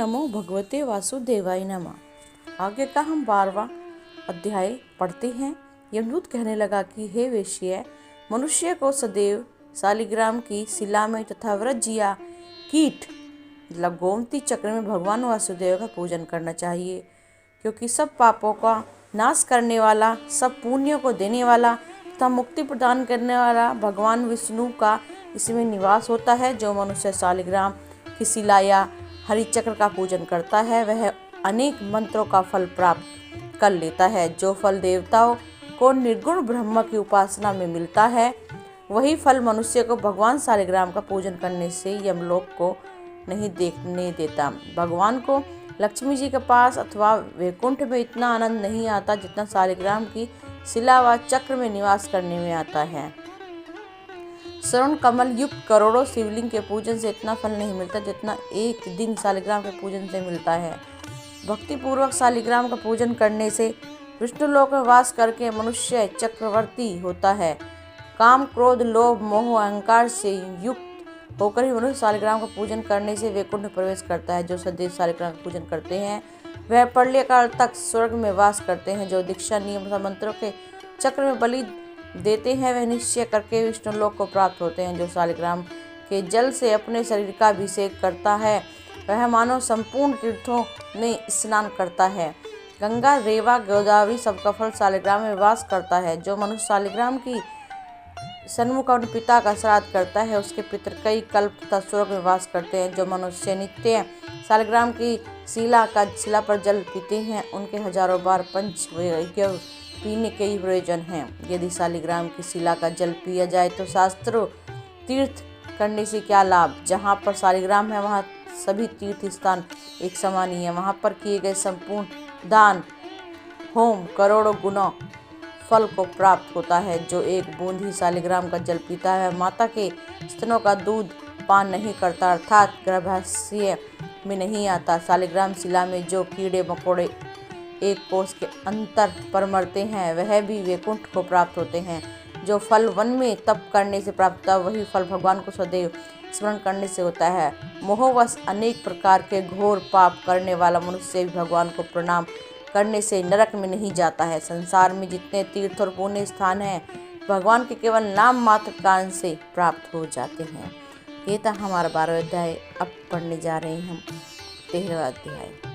नमो भगवते वासुदेवाय नमः। आगे का हम 12वां अध्याय पढ़ते हैं। यमदूत कहने लगा कि हे वेश्ये, मनुष्य को सदैव शालिग्राम की शिला में तथा वृक्ष या कीट मतलब गोमती चक्र में भगवान वासुदेव का पूजन करना चाहिए, क्योंकि सब पापों का नाश करने वाला, सब पुण्यों को देने वाला तथा मुक्ति प्रदान करने वाला भगवान विष्णु का इसमें निवास होता है। जो मनुष्य शालिग्राम की शिला या हरि चक्र का पूजन करता है वह अनेक मंत्रों का फल प्राप्त कर लेता है। जो फल देवताओं को निर्गुण ब्रह्म की उपासना में मिलता है, वही फल मनुष्य को भगवान शालिग्राम का पूजन करने से यमलोक को नहीं देखने देता। भगवान को लक्ष्मी जी के पास अथवा वैकुंठ में इतना आनंद नहीं आता जितना शालिग्राम की शिला व चक्र में निवास करने में आता है। स्वर्ण कमल युक्त करोड़ों शिवलिंग के पूजन से इतना फल नहीं मिलता जितना एक दिन शालिग्राम के पूजन से मिलता है। भक्ति पूर्वक शालिग्राम का पूजन करने से विष्णु लोक में वास करके मनुष्य चक्रवर्ती होता है। काम, क्रोध, लोभ, मोह, अहंकार से युक्त होकर ही मनुष्य शालिग्राम का पूजन करने से वैकुंठ में प्रवेश करता है। जो सदैव शालिग्राम का पूजन करते हैं वह प्रलय काल तक स्वर्ग में वास करते हैं। जो दीक्षा, नियम तथा मंत्रों के चक्र में बलि देते हैं वह निश्चय करके विष्णु लोक को प्राप्त होते हैं। जो शालिग्राम के जल से अपने शरीर का अभिषेक करता है वह मानो संपूर्ण तीर्थों में स्नान करता है। गंगा, रेवा, गोदावरी सबका फल शालिग्राम में वास करता है। जो मनुष्य शालिग्राम की सन्मुख अपने पिता का श्राद्ध करता है उसके पितर कई कल्प तथा स्वर्ग में वास करते हैं। जो मनुष्य नित्य शालिग्राम की शिला पर जल पीते हैं उनके हजारों बार पंच यज्ञ पीने के ही प्रयोजन है। यदि शालिग्राम की शिला का जल पिया जाए तो शास्त्रों तीर्थ करने से क्या लाभ। जहाँ पर शालिग्राम है वहाँ सभी तीर्थ स्थान एक समान ही है। वहाँ पर किए गए संपूर्ण दान, होम करोड़ों गुना फल को प्राप्त होता है। जो एक बूंद ही शालिग्राम का जल पीता है माता के स्तनों का दूध पान नहीं करता, अर्थात गर्भाशय में नहीं आता। शालिग्राम शिला में जो कीड़े मकोड़े एक कोस के अंतर पर मरते हैं वह भी वैकुंठ को प्राप्त होते हैं। जो फल वन में तप करने से प्राप्त होता है वही फल भगवान को सदैव स्मरण करने से होता है। मोहवश अनेक प्रकार के घोर पाप करने वाला मनुष्य भी भगवान को प्रणाम करने से नरक में नहीं जाता है। संसार में जितने तीर्थ और पुण्य स्थान हैं भगवान के केवल नाम मात्र कारण से प्राप्त हो जाते हैं। ये था हमारा 12वां अध्याय। अब पढ़ने जा रहे हैं हम 13वां अध्याय।